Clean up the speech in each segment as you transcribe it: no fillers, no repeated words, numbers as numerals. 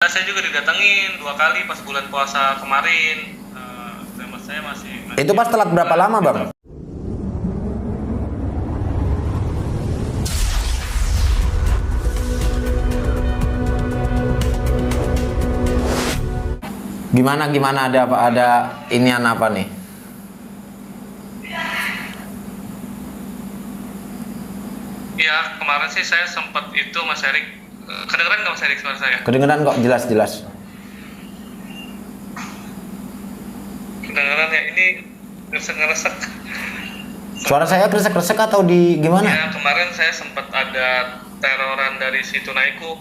saya juga didatengin 2 kali pas bulan puasa kemarin. Saya masih Itu pas telat berapa lama, Bang? Gimana ada apa, ada inian apa nih? Ya, kemarin sih saya sempat itu Mas Erik. Kedengeran nggak Mas Erik suara saya? Kedengeran kok, jelas. Kedengeran ya, ini ngeresek-ngeresek. Suara saya kresek-kresek atau di gimana? Ya, kemarin saya sempat ada teroran dari si Tunaiku.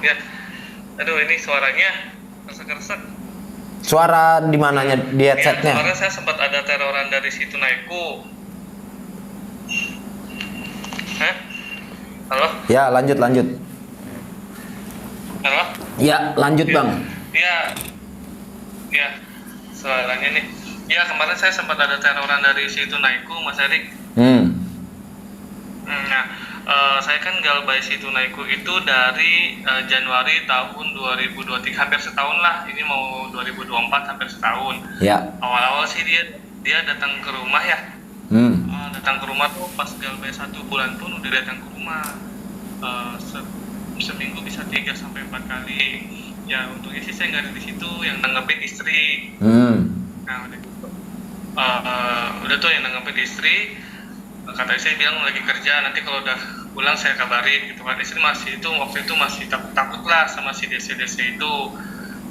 Ya, aduh ini suaranya kresek-kresek. Suara di mananya, di Ya, headsetnya? kemarin saya sempat ada teroran dari si Tunaiku. Halo? Ya, lanjut. Halo? Ya, lanjut, Bang. Ya, suaranya nih. Ya, kemarin saya sempat ada teroran dari si Tunaiku, Mas Erik. Nah, saya kan galbay si Tunaiku itu dari Januari tahun 2023, hampir setahun lah. Ini mau 2024, hampir setahun. Ya. Awal-awal sih dia datang ke rumah ya. Datang ke rumah tuh pas galbay 1 bulan pun udah datang ke rumah. Seminggu bisa 3-4 kali. Ya untungnya sih saya nggak ada di situ, yang nanggepin istri. Nah udah tuh yang nanggepin istri. Kata istri bilang lagi kerja, nanti kalau udah pulang saya kabarin gitu kan. Istri masih itu waktu itu masih takut lah sama si DC itu.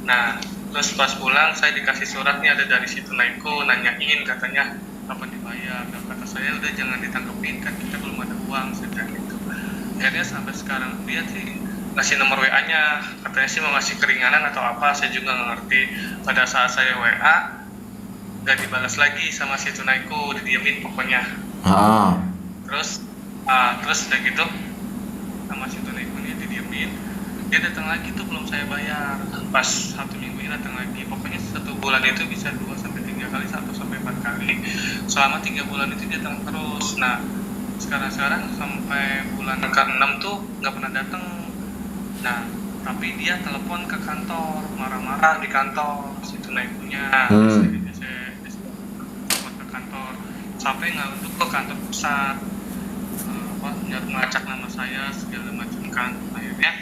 Nah terus pas pulang saya dikasih surat nih, ada dari si Tunaiku nanyain katanya kapan dibayar. Nah, kata saya udah jangan ditangkepin, kan kita belum ada uang, saya bilang gitu. Akhirnya sampai sekarang dia sih ngasih nomor WA-nya, katanya sih mau ngasih keringanan atau apa, saya juga nggak ngerti. Pada saat saya WA nggak dibalas lagi sama si Tunaiku, didiemin pokoknya. Terus udah gitu sama si Tunaiku nya didiemin, dia datang lagi tuh belum saya bayar. Pas 1 minggu ini datang lagi, pokoknya 1 bulan itu bisa 2-3 kali, 1-4 kali. Selama 3 bulan itu dia datang terus. Nah sekarang sampai bulan ke-6 tuh nggak pernah datang. Nah tapi dia telepon ke kantor, marah-marah di kantor si Tunaikunya. Saya telepon ke kantor sampai nggak ke kantor pusat, ngacak nama saya segala macam kan. Akhirnya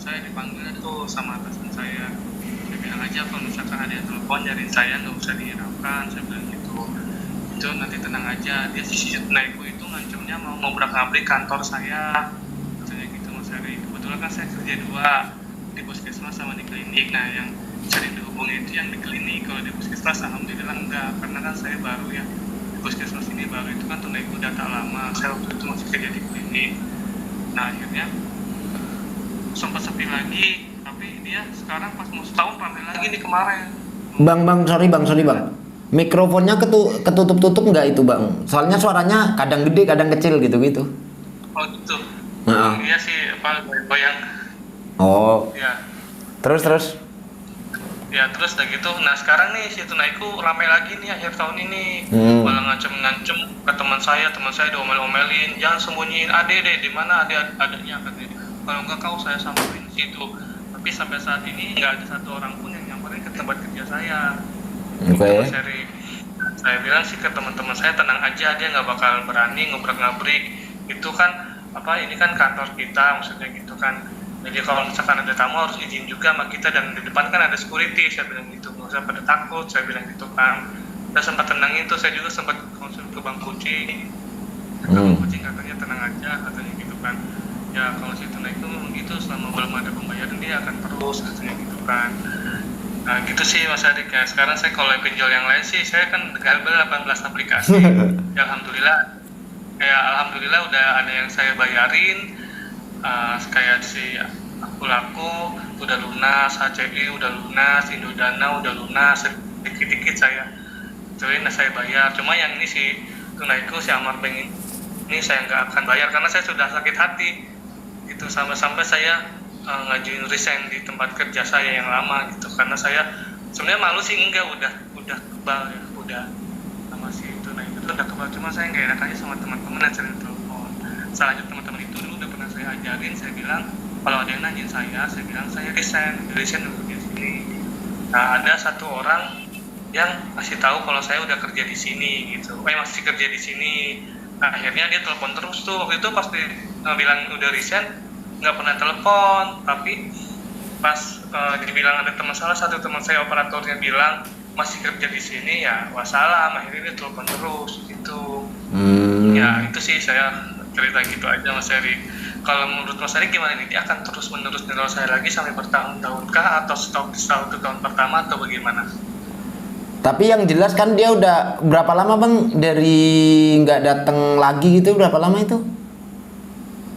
saya dipanggil tuh sama atasan saya bilang aja kalau misalkan ada yang telepon nyariin saya nggak usah dihiraukan, saya bilang gitu. Itu nanti tenang aja. Dia si Tunaiku itu ngancamnya mau ngobrak-ngabrik kantor saya, katanya gitu Mas Heri. Kebetulan kan saya kerja 2 di puskesmas sama di klinik. Nah yang cari dihubungi itu yang di klinik, kalau di puskesmas alhamdulillah enggak, karena kan saya baru ya di puskesmas ini baru. Itu kan Tunaiku udah tak lama, saya waktu itu masih kerja di klinik. Nah akhirnya sempat sepi lagi, tapi dia sekarang pas mau setahun ramai lagi nih kemarin. Bang, sorry bang. Mikrofonnya ketutup nggak itu, Bang? Soalnya suaranya kadang gede, kadang kecil gitu. Oh gitu. Iya sih, apa goyang. Oh. Ya. Terus. Ya terus udah gitu. Nah sekarang nih si Tunaiku ramai lagi nih akhir tahun ini. Malah ngancem ke teman saya diomel-omelin, jangan sembunyiin ade deh, di mana adanya katanya. Kalau enggak kau saya samperin situ. Tapi sampai saat ini nggak ada 1 orang pun yang nyamperin ke tempat kerja saya. Okay. Saya bilang sih ke teman-teman saya, tenang aja, dia nggak bakal berani ngobrak-ngabrik. Itu kan ini kan kantor kita, maksudnya gitu kan. Jadi kalau misalkan ada tamu harus izin juga sama kita, dan di depan kan ada security, saya bilang gitu. Nggak usah pada takut, saya bilang gitu kan. Saya sempat tenangin tuh, saya juga sempat konsul ke Bang Kucing. Bang Kucing katanya tenang aja, katanya gitu kan. Ya kalau si Tunaiku gitu, selama belum ada pembayaran dia akan terus, katanya gitu kan. Nah gitu sih Mas Adik ya. Sekarang saya kalau pinjol yang lain sih, saya kan galbay 18 aplikasi. Ya alhamdulillah udah ada yang saya bayarin. Kayak si Akulaku udah lunas, HCI udah lunas, Indodana udah lunas, sedikit-sedikit saya bayar. Cuma yang ini si Tunaiku, si Amar Bank ini saya nggak akan bayar karena saya sudah sakit hati gitu, sampai saya ngajuin resign di tempat kerja saya yang lama gitu, karena saya sebenarnya malu sih, udah kebal ya, udah sama si Tunaiku itu udah kebal. Cuma saya nggak enak aja sama teman-teman yang sering telepon. Selanjutnya teman-teman itu dulu udah pernah saya ajarin, saya bilang kalau ada yang nanyain saya bilang saya resign dulu di sini. Nah, ada satu orang yang kasih tahu kalau saya udah kerja di sini gitu, masih kerja di sini. Nah, akhirnya dia telepon terus tuh. Waktu itu pas dia bilang udah resign, nggak pernah telepon, tapi pas dibilang ada satu teman saya operatornya bilang masih kerja di sini, ya wassalam, akhirnya dia telepon terus gitu. Ya itu sih saya cerita gitu aja Mas Eri. Kalau menurut Mas Eri gimana nih? Dia akan terus menerus neror saya lagi sampai bertahun-tahun kah, atau stop tahun pertama, atau bagaimana? Tapi yang jelas kan dia udah berapa lama bang dari nggak datang lagi gitu, berapa lama itu?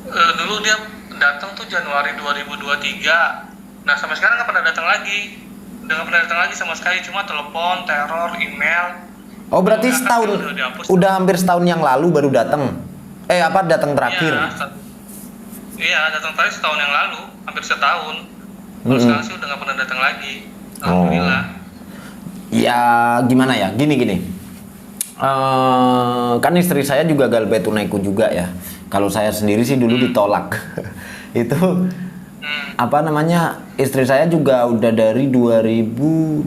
Dulu dia datang tuh Januari 2023. Nah sampai sekarang nggak pernah datang lagi. Udah nggak pernah datang lagi sama sekali, cuma telepon, teror, email. Oh berarti setahun, udah hampir setahun yang lalu baru datang. Datang terakhir? Iya, datang terakhir setahun yang lalu, hampir setahun. Kalau sekarang sih udah nggak pernah datang lagi. Alhamdulillah. Ya gimana ya, gini. Kan istri saya juga galbe tunaiku juga ya. Kalau saya sendiri sih dulu ditolak. Itu apa namanya, istri saya juga udah dari 2020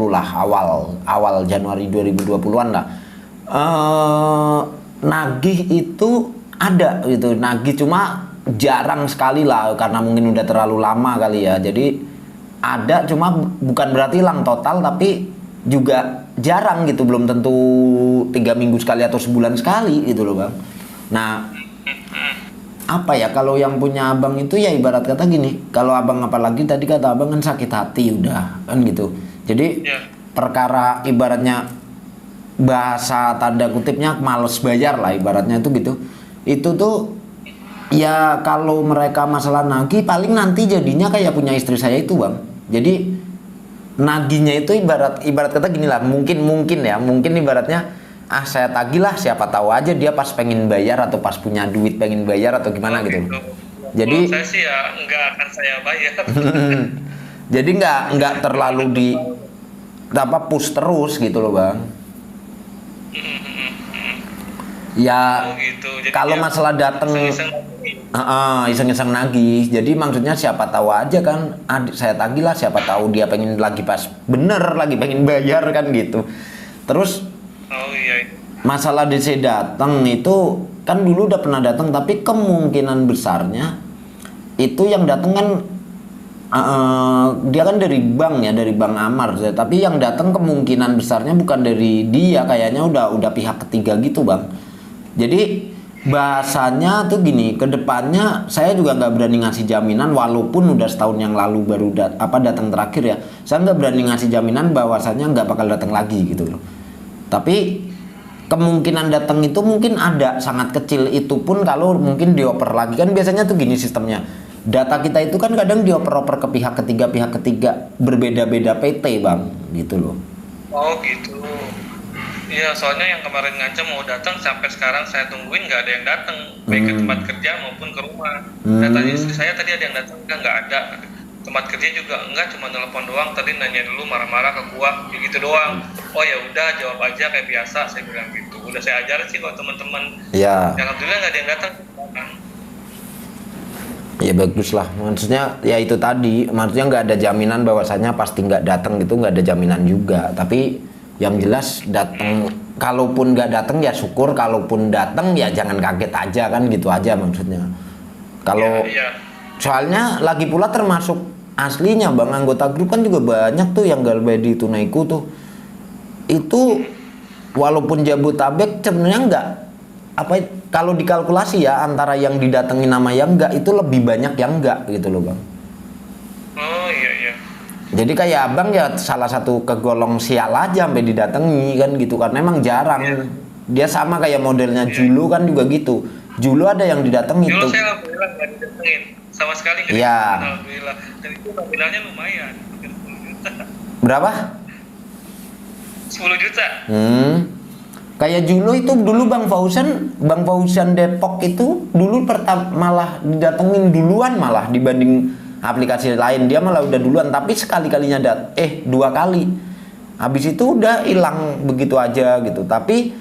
lah, awal Januari 2020-an lah. Nagih itu ada gitu, nagih cuma jarang sekali lah, karena mungkin udah terlalu lama kali ya. Jadi ada, cuma bukan berarti hilang total, tapi juga jarang gitu, belum tentu 3 minggu sekali atau sebulan sekali gitu loh bang. Nah apa ya, kalau yang punya abang itu ya ibarat kata gini, kalau abang apalagi tadi kata abang kan sakit hati udah kan gitu. Jadi perkara ibaratnya bahasa tanda kutipnya males bayar lah ibaratnya itu gitu. Itu tuh ya kalau mereka masalah nagih paling nanti jadinya kayak punya istri saya itu bang. Jadi nagihnya itu ibarat kata gini lah, mungkin ibaratnya saya tagih lah, siapa tahu aja dia pas pengen bayar atau pas punya duit pengen bayar atau gimana gitu. Jadi saya sih ya nggak akan saya bayar. Jadi nggak terlalu di push terus gitu loh bang. Ya gitu. kalau masalah datang iseng-iseng nagih, jadi maksudnya siapa tahu aja kan, saya tagih lah, siapa tahu dia pengen lagi pas bener lagi pengen bayar kan gitu. Terus masalah DC datang itu kan dulu udah pernah datang, tapi kemungkinan besarnya itu yang datang kan dia kan dari bank ya, dari Bank Amar, tapi yang datang kemungkinan besarnya bukan dari dia, kayaknya udah pihak ketiga gitu bang. Jadi bahasanya tuh gini, kedepannya saya juga nggak berani ngasih jaminan, walaupun udah setahun yang lalu baru datang terakhir ya, saya nggak berani ngasih jaminan bahwasanya nggak bakal datang lagi gitu loh. Tapi kemungkinan datang itu mungkin ada, sangat kecil, itu pun kalau mungkin dioper lagi. Kan biasanya tuh gini sistemnya, data kita itu kan kadang dioper-oper ke pihak ketiga berbeda-beda PT bang gitu loh. Oh gitu. Iya, soalnya yang kemarin ngancam mau datang sampai sekarang saya tungguin nggak ada yang datang, baik ke tempat kerja maupun ke rumah. Datanya istri saya tadi ada yang datang, nggak ada. Tempat kerja juga enggak, cuma telepon doang, tadi nanya dulu marah-marah ke gua gitu doang. Oh ya udah, jawab aja kayak biasa, saya bilang gitu. Udah saya ajarin sih buat teman-teman. Ya. Alhamdulillah nggak ada yang datang. Ya bagus lah, maksudnya ya itu tadi, maksudnya nggak ada jaminan bahwasanya pasti nggak datang gitu, nggak ada jaminan juga. Tapi yang jelas datang, kalaupun nggak datang ya syukur, kalaupun datang ya jangan kaget aja kan gitu aja maksudnya. Kalau soalnya lagi pula termasuk aslinya bang, anggota grup kan juga banyak tuh yang galbay di Tunaiku tuh. Itu walaupun Jabotabek sebenarnya enggak kalau dikalkulasi ya, antara yang didatengin nama yang enggak itu lebih banyak yang enggak gitu loh bang. Oh iya. Jadi kayak abang ya salah satu kegolong sial aja sampai didatangi kan gitu, karena emang jarang. Dia sama kayak modelnya Julu kan juga gitu. Julu ada yang didatangi Julu tuh. saya alhamdulillah nggak didatengin sama sekali. Iya. Alhamdulillah. Dan itu nominalnya lumayan, 10 juta. Berapa? 10 juta. Kayak Julu itu dulu Bang Fauzan Depok itu dulu malah didatengin duluan malah dibanding aplikasi lain. Dia malah udah duluan, tapi sekali-kalinya 2 kali. Habis itu udah hilang begitu aja gitu. Tapi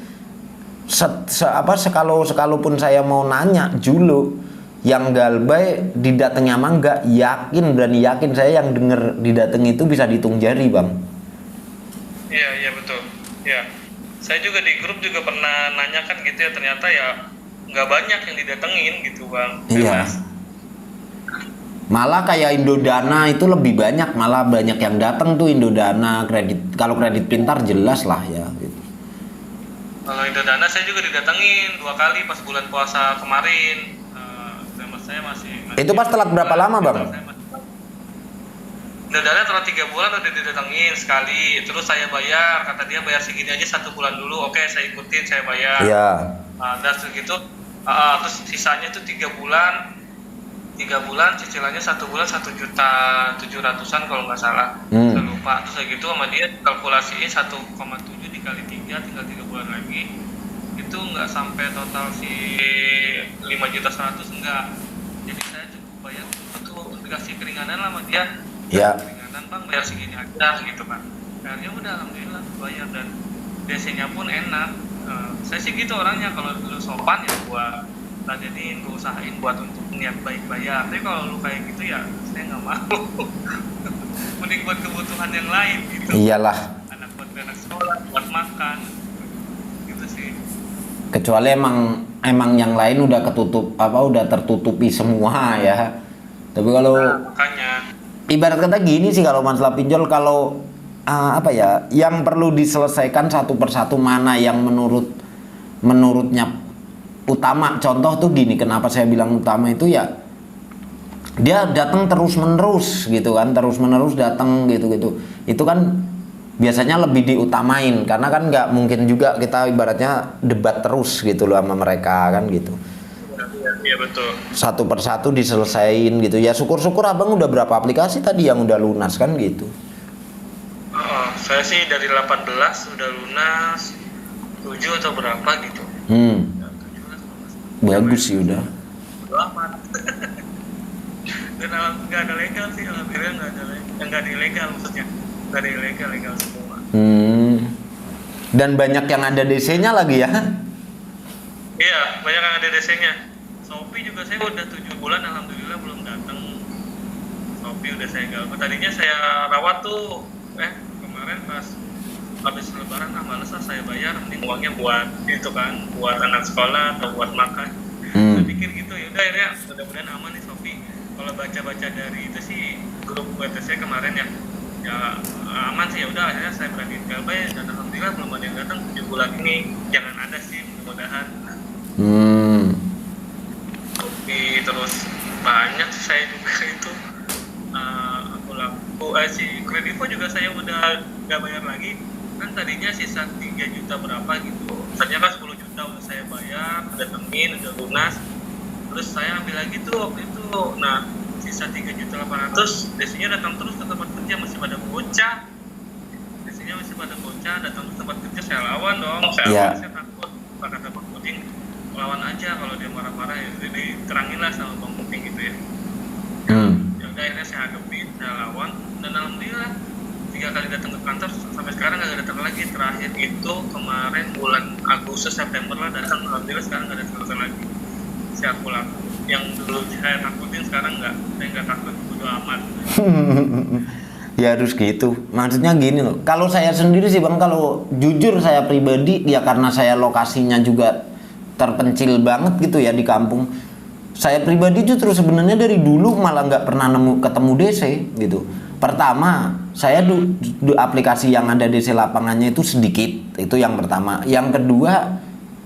sekalipun saya mau nanya dulu yang galbay didatangi ama enggak, berani yakin saya yang denger didatangi itu bisa dihitung jari, Bang. Iya betul. Ya, saya juga di grup juga pernah nanyakan gitu ya, ternyata ya nggak banyak yang didatengin gitu, Bang. Iya. Malah kayak Indodana itu lebih banyak, malah banyak yang datang tuh Indodana, kalau kredit pintar jelas lah ya gitu. Kalau Indodana saya juga didatengin 2 kali pas bulan puasa kemarin. Saya masih Itu pas telat berapa lama, Bang? Indodana telat 3 bulan udah didatengin sekali, terus saya bayar, kata dia bayar segini aja 1 bulan dulu, oke saya ikutin, saya bayar. Iya. Dan segitu, terus sisanya itu 3 bulan cicilannya 1 bulan 1.700.000-an kalau nggak salah. Saya lupa. Terus kayak gitu sama dia kalkulasiin 1,7 dikali 3 tinggal 3 bulan lagi, itu nggak sampai total si 5.100.000 enggak. Jadi saya cukup bayar itu dikasih keringanan lah sama dia. Ya. Keringanan, Bang, bayar segini aja gitu kan. Akhirnya udah alhamdulillah bayar, dan DC-nya pun enak. Saya sih gitu orangnya, kalau dulu sopan ya gua ladenin, gua usahain buat untuk niat baik bayar. Tapi kalau lu kayak gitu ya saya nggak mau. Mending buat kebutuhan yang lain gitu. Iyalah. Anak sekolah, buat makan. Gitu sih. Kecuali emang yang lain udah udah tertutupi semua ya. Tapi kalau Makanya ibarat kata gini sih, kalau masalah pinjol, kalau yang perlu diselesaikan satu persatu, mana yang menurutnya utama. Contoh tuh gini, kenapa saya bilang utama itu ya, dia datang terus menerus gitu kan, terus menerus datang gitu. Itu kan biasanya lebih diutamain, karena kan nggak mungkin juga kita ibaratnya debat terus gitu loh sama mereka kan gitu. iya betul. Satu persatu diselesain gitu ya. Syukur-syukur abang udah berapa aplikasi tadi yang udah lunas kan gitu. Saya sih dari 18 udah lunas, 7 atau berapa gitu. Bagus sih udah. Amat. Dan nggak ada legal sih, alhamdulillah nggak ada ilegal, maksudnya nggak ada ilegal, legal semua. Dan banyak yang ada DC-nya lagi ya. Iya, banyak yang ada DC-nya. Shopee juga saya udah 7 bulan alhamdulillah belum datang. Shopee udah saya gak. Tadinya saya rawat tuh kemarin pas habis lebaran, males lah saya bayar, mending uangnya buat itu kan, buat anak sekolah atau buat makan. Saya pikir gitu, yaudah akhirnya mudah-mudahan aman nih Shopee. Kalau baca-baca dari itu sih grup BTC kemarin ya aman sih, yaudah akhirnya saya berani galbay, dan alhamdulillah belum ada yang datang 7 bulan ini. Jangan ada sih, mudah-mudahan. Shopee terus banyak sih saya juga itu aku laku si Kredivo juga saya udah gak bayar lagi kan, tadinya sisa 3 juta berapa gitu, ternyata 10 juta udah saya bayar, udah temin, udah lunas, terus saya ambil lagi tuh waktu itu. Nah sisa 3.800.000 DC-nya datang terus ke tempat kerja, masih pada bocah, DC-nya masih pada bocah, datang ke tempat kerja, saya lawan dong, saya takut, kata Bang Puding lawan aja, kalau dia marah-marah ya jadi terangin lah sama Bang Puding gitu ya. Ya udah akhirnya saya hadapin, saya lawan, dan alhamdulillah 3 kali datang ke kantor sampai sekarang nggak datang lagi. Terakhir itu kemarin bulan Agustus September lah datang, alhamdulillah sekarang nggak datang lagi. Saya aku laku yang dulu saya takutin sekarang nggak, saya nggak takut, bodo amat. Ya harus gitu. Maksudnya gini loh, kalau saya sendiri sih Bang, kalau jujur saya pribadi ya, karena saya lokasinya juga terpencil banget gitu ya di kampung. Saya pribadi justru sebenarnya dari dulu malah nggak pernah ketemu DC gitu. Pertama, saya aplikasi yang ada DC lapangannya itu sedikit, itu yang pertama. Yang kedua,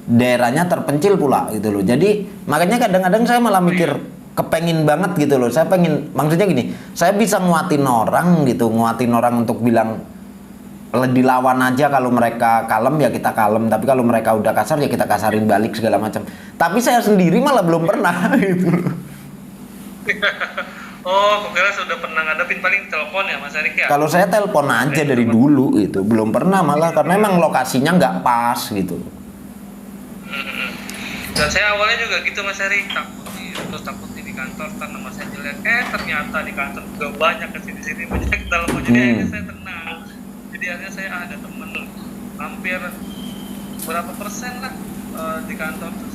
daerahnya terpencil pula gitu loh. Jadi makanya kadang-kadang saya malah mikir kepengin banget gitu loh. Saya pengen, maksudnya gini, saya bisa nguatin orang gitu, nguatin orang untuk bilang dilawan aja, kalau mereka kalem ya kita kalem, tapi kalau mereka udah kasar ya kita kasarin balik segala macam. Tapi saya sendiri malah belum pernah gitu. Oh, aku kira sudah pernah ngadepin, paling telepon ya Mas Erik ya? Kalau saya telepon aja dari dulu gitu, belum pernah malah, karena emang lokasinya nggak pas gitu. Dan saya awalnya juga gitu Mas Erik, takut di kantor ntar nama saya jelek. Ternyata di kantor juga banyak kesini-sini, banyak telepon, jadi akhirnya saya tenang. Jadi akhirnya saya ada temen hampir berapa persen lah, di kantor tuh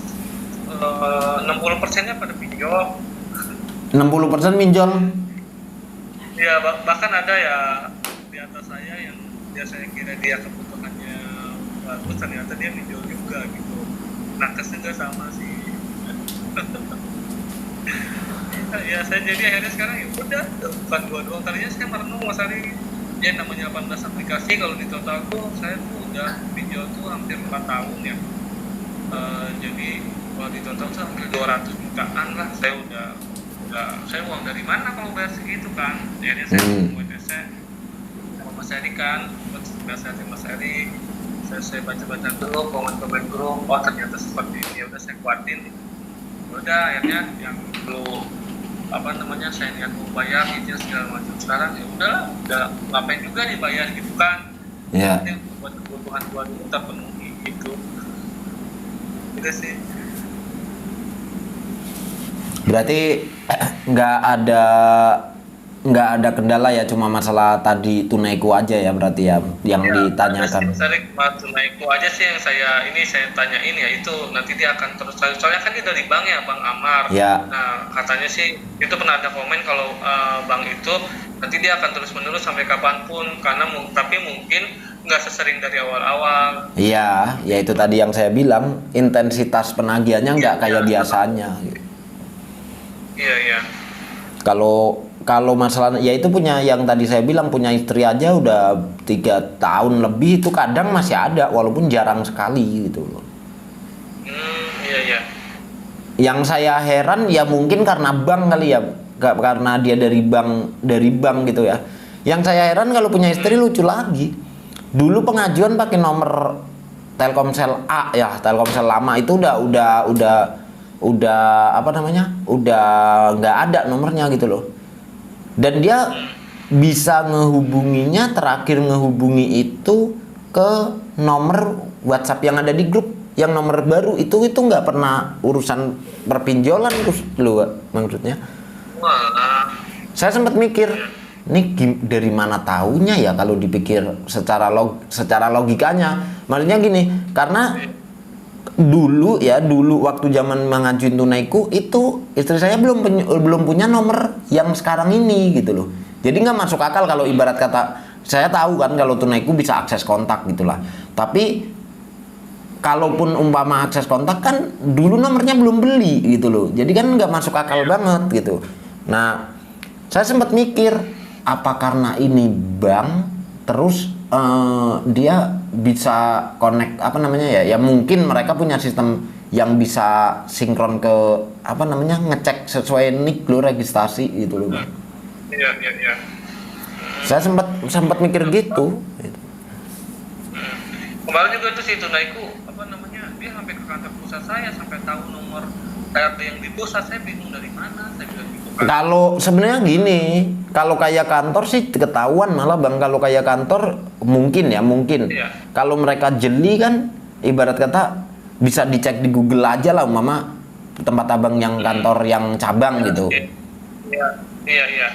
60%-nya pada pinjol. 60% minjol. Ya bahkan ada ya di atas saya yang biasanya kira dia kebutuhannya bagus, ternyata dia pinjol juga gitu. Nakes juga sama sih. Ya saya jadi akhirnya sekarang ya udah bukan dua tadinya saya merenung Mas Ari, ya namanya 18 aplikasi, kalau di total tuh saya tuh udah pinjol tuh hampir 4 tahun ya. Jadi kalau di total tuh hampir 200 jutaan lah saya uang dari mana kalau bayar segitu kan. Akhirnya saya buat saya sama Mas Ari kan, buat nasihatin Mas Ari, saya baca-baca dulu komen-komen grup, oh ternyata seperti ini, udah saya kuatin. Udah akhirnya yang dulu saya niat mau bayar gitu segala macam, sekarang ya udah ngapain juga dibayar gitu kan. Ya. Yang buat kebutuhan gua dulu terpenuhi gitu sih. Berarti nggak ada kendala ya, cuma masalah tadi tunaiku aja ya berarti ya yang ditanyakan. Misalnya tunaiku aja sih yang saya tanyain ya, itu nanti dia akan terus, soalnya kan dia dari bank ya, Bang Amar. Ya. Nah katanya sih itu pernah ada komen kalau bank itu nanti dia akan terus menerus sampai kapanpun, karena tapi mungkin nggak sesering dari awal-awal. Iya, ya itu tadi yang saya bilang, intensitas penagihannya nggak kayak biasanya. Iya. Kalau masalah ya itu punya yang tadi saya bilang, punya istri aja udah 3 tahun lebih itu kadang masih ada walaupun jarang sekali gitu loh. Iya. Yang saya heran ya mungkin karena bank kali ya, karena dia dari bank gitu ya. Yang saya heran kalau punya istri lucu lagi. Dulu pengajuan pakai nomor Telkomsel A ya, Telkomsel lama itu udah apa namanya? Udah nggak ada nomornya gitu loh. Dan dia bisa terakhir ngehubungi itu ke nomor WhatsApp yang ada di grup, yang nomor baru itu nggak pernah urusan perpinjolan terus lu maksudnya. Saya sempat mikir, ini dari mana taunya ya kalau dipikir secara logikanya. Maksudnya gini, karena dulu waktu zaman mengajuin tunaiku itu istri saya belum punya nomor yang sekarang ini gitu loh. Jadi nggak masuk akal kalau ibarat kata, saya tahu kan kalau tunaiku bisa akses kontak gitulah. Tapi kalaupun umpama akses kontak kan dulu nomornya belum beli gitu loh. Jadi kan nggak masuk akal banget gitu. Nah, saya sempat mikir apa karena ini bank terus dia bisa connect ya mungkin mereka punya sistem yang bisa sinkron ke ngecek sesuai nik lo registrasi gitu loh Bang. Iya. Saya sempat mikir gitu. Kemarin juga itu sih tunaiku dia sampai ke kantor pusat saya, sampai tahu nomor RT yang di pusat, saya bingung dari mana, saya bilang gitu kan. Kalau sebenarnya gini, kalau kayak kantor sih ketahuan malah Bang, kalau kayak kantor mungkin. Iya. Kalau mereka jeli kan ibarat kata bisa dicek di Google aja lah umpama tempat abang yang kantor yang cabang gitu. Iya.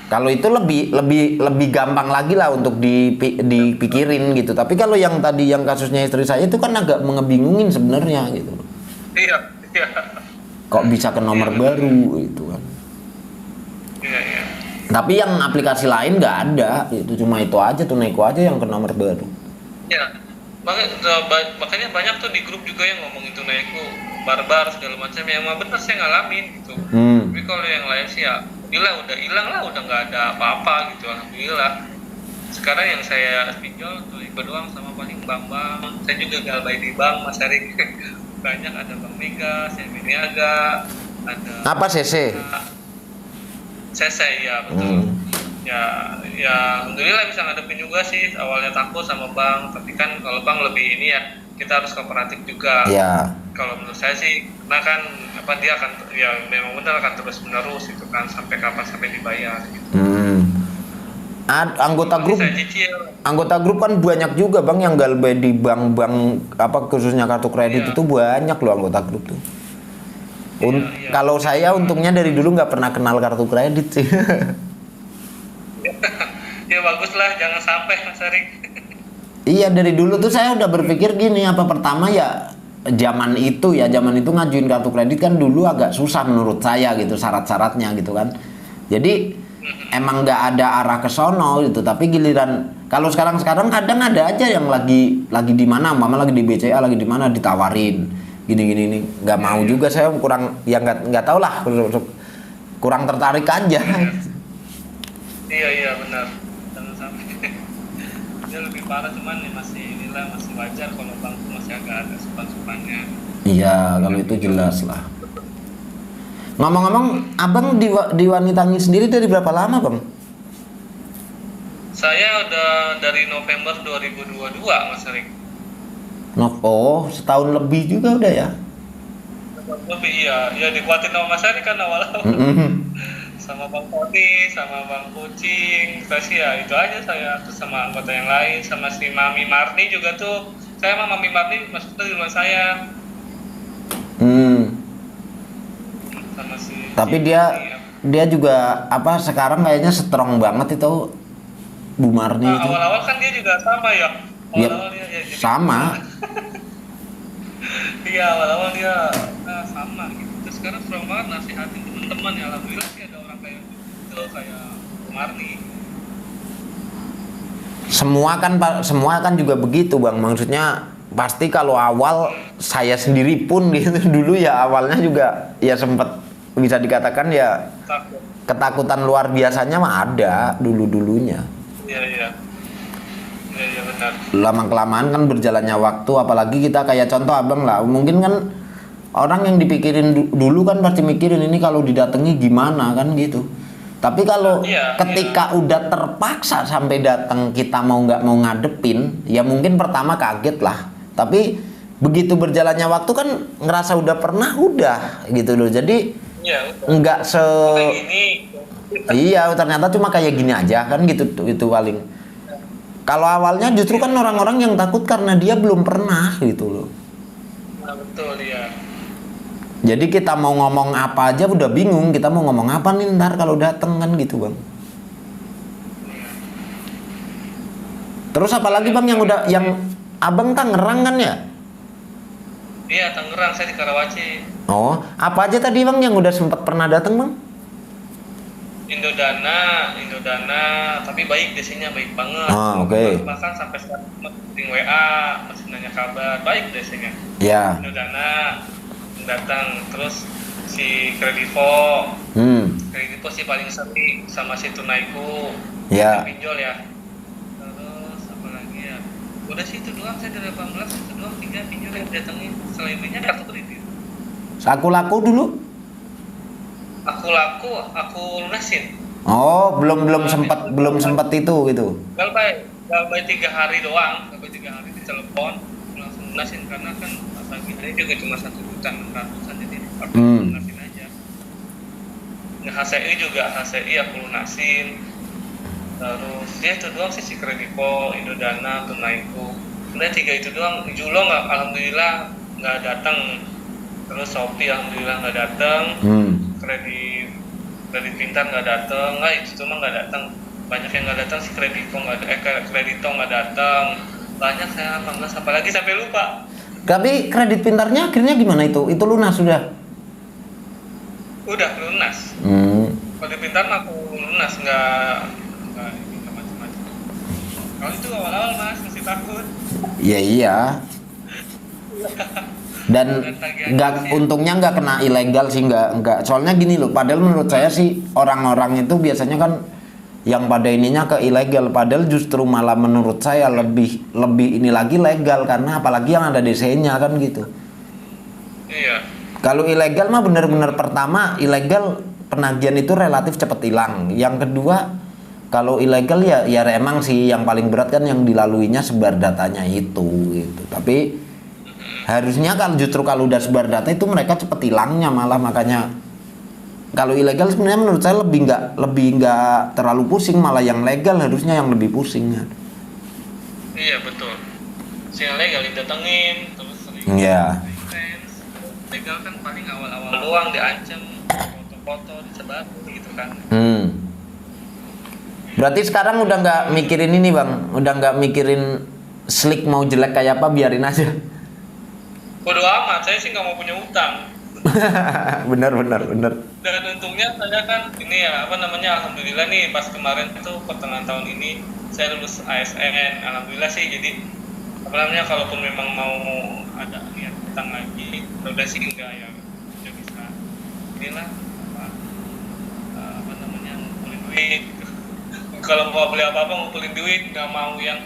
Kalau itu lebih gampang lagi lah untuk dipikirin gitu. Tapi kalau yang tadi yang kasusnya istri saya itu kan agak ngebingungin sebenarnya gitu. Iya. Kok bisa ke nomor baru itu kan. Iya. Tapi yang aplikasi lain nggak ada, itu cuma itu aja tunaiku aja yang ke nomor baru. Ya, makanya banyak tuh di grup juga yang ngomongin tunaiku barbar segala macam, yang mah bener saya ngalamin gitu. Tapi kalau yang lain sih ya udah hilang lah, udah nggak ada apa-apa gitu, alhamdulillah. Sekarang yang saya pinjol tuh doang sama paling bank-bank. Saya juga galbay di bank, Mas Erik. Banyak, ada Bank Mega, CM Niaga, ada apa CC? CC ya betul. Ya alhamdulillah bisa ngadepin juga sih. Awalnya takut sama bank, tapi kan kalau bank lebih ini ya, kita harus kooperatif juga. Ya. Kalau menurut saya sih, karena kan dia akan ya memang benar akan terus menerus itu kan, sampai kapan sampai dibayar gitu. Anggota grup kan banyak juga Bang yang galbay di bank khususnya kartu kredit. Itu banyak loh anggota grup tuh. Iya. Kalau saya untungnya dari dulu nggak pernah kenal kartu kredit sih. Ya bagus lah, jangan sampai Mas Erik. Iya, dari dulu tuh saya udah berpikir gini, apa pertama ya zaman itu ngajuin kartu kredit kan dulu agak susah menurut saya gitu syarat-syaratnya gitu kan. Jadi emang nggak ada arah ke sono gitu, tapi giliran kalau sekarang kadang ada aja yang lagi di mana, mama lagi di BCA, lagi di mana ditawarin gini nih, nggak mau juga saya, kurang ya nggak tahu lah, kurang tertarik aja. Iya benar. Sama-sama. Dia lebih parah, cuman ya masih wajar kalau bang masih agak ada supan-supannya. Iya, kalau itu jelas lah. Ngomong-ngomong, abang di Wanitangis sendiri dari berapa lama, bang? Saya udah dari November 2022, Mas Erik. Oh, setahun lebih juga udah ya? Lebih ya dikuatin sama Mas Erik kan awal-awal. Sama Bang Tony, sama Bang Kucing, terus ya itu aja saya, terus sama anggota yang lain, sama si Mami Marni juga tuh, saya sama Mami Marni masuknya di rumah saya. Sama si. Tapi dia juga apa sekarang kayaknya strong banget itu Bu Marni itu. Awal-awal kan dia juga sama ya. Awal-awal dia sama. Iya awal-awal dia sama gitu. Terus sekarang strong banget nasihatin teman-teman ya, alhamdulillah sih ada orang kayak gitu kayak Bu Marni. Semua kan juga begitu, bang, maksudnya pasti kalau awal saya sendiri pun gitu dulu ya awalnya juga ya sempat bisa dikatakan ya ketakutan luar biasanya mah ada dulunya. Iya benar. Lama kelamaan kan berjalannya waktu, apalagi kita kayak contoh abang lah, mungkin kan orang yang dipikirin dulu kan pasti mikirin ini kalau didatangi gimana kan gitu. Tapi kalau ketika udah terpaksa sampai datang, kita mau nggak mau ngadepin, ya mungkin pertama kaget lah. Tapi begitu berjalannya waktu kan ngerasa udah pernah gitu loh. Jadi nggak iya ternyata cuma kayak gini aja kan gitu, itu paling. Kalau awalnya justru kan orang-orang yang takut karena dia belum pernah gitu loh. Nah, betul ya. Jadi kita mau ngomong apa aja udah bingung, kita mau ngomong apa nih ntar kalau dateng kan gitu, bang. Terus apalagi bang yang abang Tangerang kan ya? Iya Tangerang, saya di Karawaci. Oh, apa aja tadi bang yang udah sempat pernah dateng, bang? Indodana, tapi baik DC-nya baik banget. Oke. Bahkan sampai sekarang masih WA, masih nanya kabar, baik DC-nya. Ya. Indodana datang, terus si Kredivo. Kredivo sih paling sering, sama si Tunaiku. Ya. Pinjol ya. Terus apa lagi ya? Udah sih itu doang, saya dari 18 itu doang 3 pinjol yang datengin. Selebihnya kartu kredit. Aku laku dulu. Aku lunasin. Oh, belum sempat itu gitu. Gak baik 3 hari doang, 3 hari di telepon langsung lunasin, karena kan masa gini juga cuma 1.600.000 jadi aku lunasin aja. Nah, HCI aku lunasin. Terus dia itu doang sih, si Kredivo, Indodana, Tunaiku. Udah 3 itu doang. Julo alhamdulillah nggak datang. Terus Shopee alhamdulillah nggak datang. Kredit Pintar nggak datang, itu cuma nggak datang. Banyak yang nggak datang, si Kredito nggak datang. Banyak saya 18, apalagi sampai lupa. Tapi kredit pintarnya akhirnya gimana itu? Itu lunas sudah? Udah lunas. Kredit Pintar aku lunas, nggak macam-macam. Kalau itu awal-awal mas masih takut. Iya. Dan untungnya nggak kena ilegal sih, nggak. Soalnya gini loh, padahal menurut saya sih orang-orang itu biasanya kan yang pada ininya ke ilegal, padahal justru malah menurut saya lebih ini lagi legal, karena apalagi yang ada DC-nya kan gitu. Iya. Kalau ilegal mah bener-bener, pertama ilegal penagihan itu relatif cepat hilang. Yang kedua kalau ilegal ya emang sih yang paling berat kan yang dilaluinya sebar datanya itu gitu. Tapi harusnya kalau udah sebar data itu mereka cepet hilangnya malah, makanya kalau ilegal sebenarnya menurut saya lebih nggak terlalu pusing, malah yang legal harusnya yang lebih pusing kan. Iya betul. Si yang legal didatengin terus sering. Iya. Legal kan paling awal-awal doang diancam, foto-foto disebar gitu kan. Berarti sekarang udah nggak mikirin ini bang, udah nggak mikirin slick mau jelek kayak apa, biarin aja. bodo amat, saya sih nggak mau punya utang. Bener bener bener. Dan untungnya saya kan ini ya apa namanya, alhamdulillah nih pas kemarin itu pertengahan tahun ini saya lulus ASN, alhamdulillah sih. Jadi apa namanya, kalaupun memang mau ada niat utang lagi, udah sih enggak ya, udah bisa inilah apa namanya, ngumpulin duit gitu. Kalau mau beli apa-apa ngumpulin duit, nggak mau yang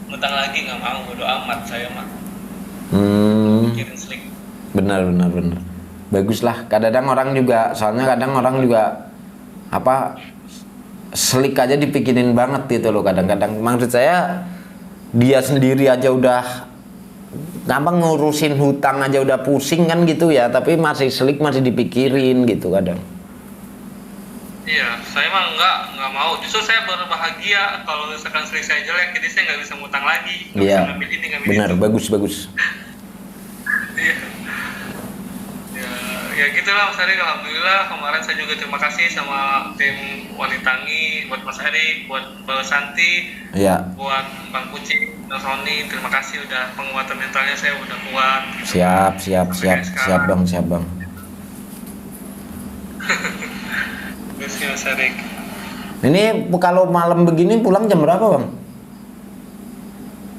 ngutang lagi, nggak mau, bodo amat saya mah. Mikirin sling. Benar benar benar. Bagus lah. Kadang orang juga, soalnya kadang orang juga apa selik aja dipikirin banget gitu loh kadang-kadang. Maksud saya dia sendiri aja udah gampang ngurusin hutang aja udah pusing kan gitu ya, tapi masih selik, masih dipikirin gitu kadang. Iya, saya mah nggak mau. Justru saya berbahagia kalau misalkan sering saya jelek, jadi saya nggak bisa ngutang lagi, nggak bisa Iya. ngambil ini, ngambil Benar, itu. bagus bagus. Iya. Ya gitulah Mas Erik, alhamdulillah kemarin saya juga terima kasih sama tim Wanitangi, buat Mas Erik, buat Mbak Santi, Iya. buat Bang Kucing, Bang Roni, terima kasih udah penguatan mentalnya saya udah kuat. Gitu. Siap siap Sampai siap kayak sekarang. siap bang, siap bang. Terus ya Mas Erik. Ini kalau malam begini pulang jam berapa bang?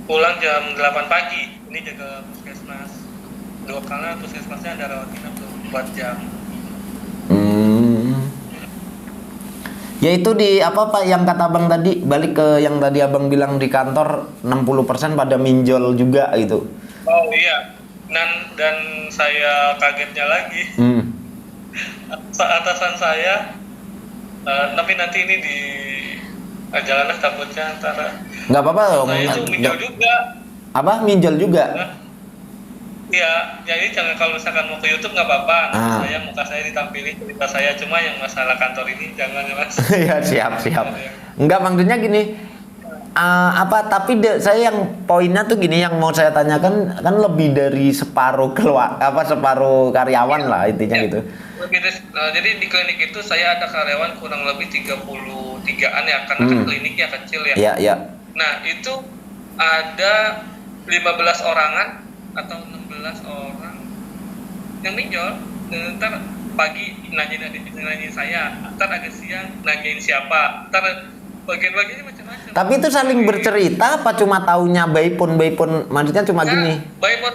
Pulang jam 8 pagi, ini jaga puskesmas. Karena puskesmasnya ada rawat inap tuh 4 jam. Ya itu di apa Pak yang kata abang tadi, balik ke yang tadi abang bilang di kantor 60% pada minjol juga gitu. Oh iya, dan saya kagetnya lagi, atasan saya, tapi nanti ini di jalan takutnya antara Nggak apa-apa dong. saya itu minjol juga. Apa minjol juga? Iya, jadi jangan kalau misalkan mau ke YouTube nggak apa-apa, muka saya ditampilin cerita saya, cuma yang masalah kantor ini jangan ya Mas. Ya siap siap. Enggak, maksudnya gini, saya yang poinnya tuh gini, yang mau saya tanyakan kan lebih dari separuh separuh karyawan lah intinya gitu. Jadi di klinik itu saya ada karyawan kurang lebih 33-an ya, karena kan kliniknya kecil ya. Iya iya. Nah itu ada 15 orangan atau 16 orang yang minjol. Ntar pagi nanyain saya, ntar agak siang nanyain siapa, ntar bagian-bagiannya macam-macam. Tapi itu saling bercerita apa cuma taunya baypon maksudnya cuma gini? Baypon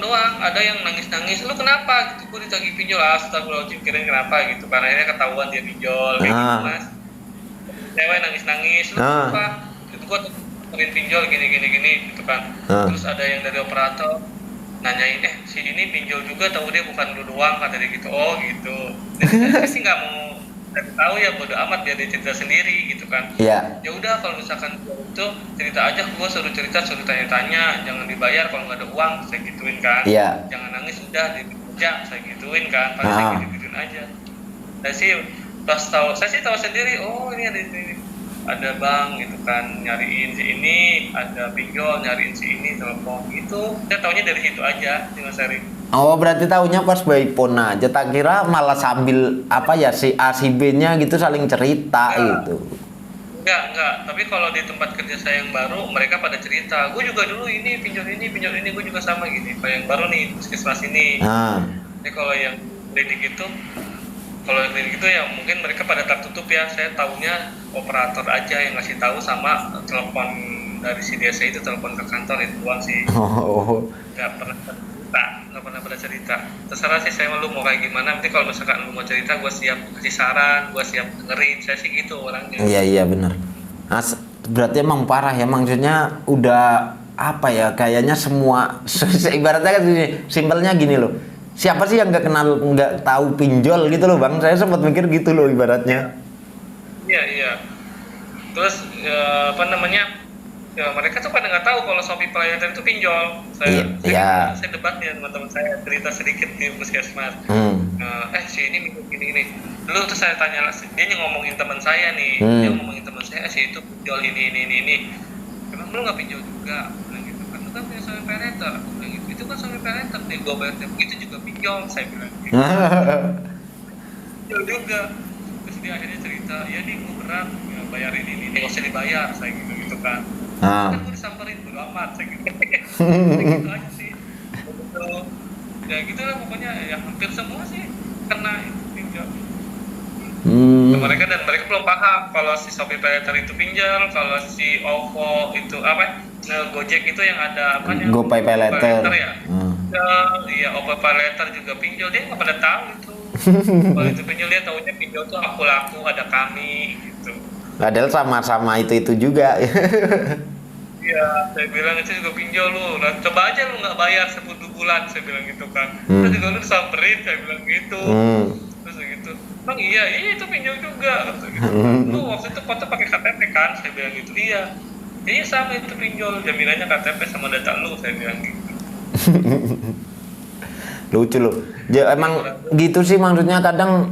doang. Ada yang nangis-nangis, lu kenapa gitu, gue ditagih pinjol, astagfirullahaladzim, kirain kenapa gitu, karena akhirnya ketahuan dia pinjol kayak gitu Mas. Cewek nangis-nangis, lu kenapa itu, gue terin pinjol gini gitu kan. Terus ada yang dari operator nanyain, si ini pinjol juga, tahu dia bukan lu doang, kata dia gitu. Oh gitu. Jadi saya sih nggak mau tahu ya, bodo amat, biar dia cerita sendiri gitu kan. Iya. Ya udah, kalau misalkan itu cerita aja, gua suruh cerita, suruh tanya-tanya, jangan dibayar kalau nggak ada uang, saya gituin kan. Iya. Jangan nangis, udah dikerja, saya gituin kan. Paling saya gituin aja. Saya sih tahu sendiri, oh ini ada bang gitu kan, nyariin si ini, ada pinjol, nyariin si ini, telepon gitu. Saya taunya dari situ aja, Mas Erik. Oh, berarti tahunya pas baypon aja. Tak kira malah sambil si A si B-nya gitu saling cerita gitu. Enggak. Tapi kalau di tempat kerja saya yang baru, mereka pada cerita. Gue juga dulu ini pinjol ini, gue juga sama gini. Kalau yang baru nih, puskesmas ini. Jadi kalau yang klinik itu ya mungkin mereka pada tertutup ya. Saya tahunya operator aja yang ngasih tahu, sama telepon dari si desa itu, telepon ke kantor, itu doang sih. Nggak pernah cerita. Terserah sih saya, lu mau kayak gimana. Nanti kalau misalkan lu mau cerita, gue siap kasih saran, gue siap dengerin. Saya sih gitu orangnya. Iya benar. Nah, berarti emang parah ya, maksudnya udah apa ya, kayaknya semua ibaratnya kan gini, simpelnya gini loh. Siapa sih yang nggak tahu pinjol gitu loh bang? Saya sempat mikir gitu loh ibaratnya. Iya. Terus mereka tuh pada nggak tahu kalau Shopee Pelayanan itu pinjol. Saya debat nih teman-teman saya, cerita sedikit di puskesmas. Si ini gini. Lu terus saya tanya, dia ngomongin teman saya nih, si itu pinjol ini. Emang lu nggak pinjol juga? Gitu kan, lu kan punya Shopee Pelayanan. Itu kan Shopee Pelayanan nih, gue bayar itu juga pinjol, saya bilang gitu. Pinjol juga. Terus dia akhirnya cerita, ya nih gue berat ya, bayarin ini nggak usah dibayar, saya gitu kan. Kan gue disamperin, bodo amat, saya gitu. Gitu aja sih. Ya gitulah pokoknya, ya hampir semua sih kena itu pinjol. Mereka belum paham kalau si Shopee PayLater itu pinjol, kalau si OVO itu apa? Gojek itu yang ada apa namanya? GoPay PayLater. Ya. Iya, OVO PayLater juga pinjol, dia nggak pada tahu itu. Kalau itu pinjol dia tahunya pinjol tuh aku ada kami gitu. Padahal sama-sama itu juga. Iya, saya bilang itu juga pinjol lu. Nah, coba aja lu nggak bayar 10 bulan, saya bilang gitu kan. Terus juga lu disamperin, saya bilang gitu. Terus gitu, bang iya itu pinjol juga, gitu. Lu waktu itu foto pakai KTP kan, saya bilang gitu. Iya sama itu pinjol, jaminannya KTP sama data lu, saya bilang gitu. Lucu loh. Emang gitu sih maksudnya kadang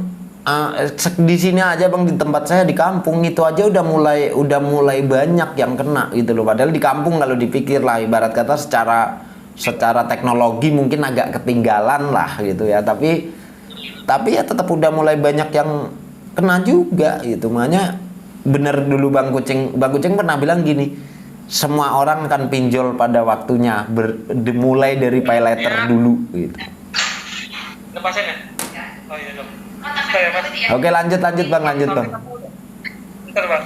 di sini aja bang, di tempat saya di kampung itu aja udah mulai banyak yang kena gitu loh. Padahal di kampung kalau dipikir lah ibarat kata secara teknologi mungkin agak ketinggalan lah gitu ya. Tapi ya tetap udah mulai banyak yang kena juga gitu. Makanya bener dulu Bang Kucing pernah bilang gini, semua orang kan pinjol pada waktunya, mulai dari PayLater dulu gitu. Lepasin ya? Oh iya dong. Oke lanjut Bang. Bentar bang.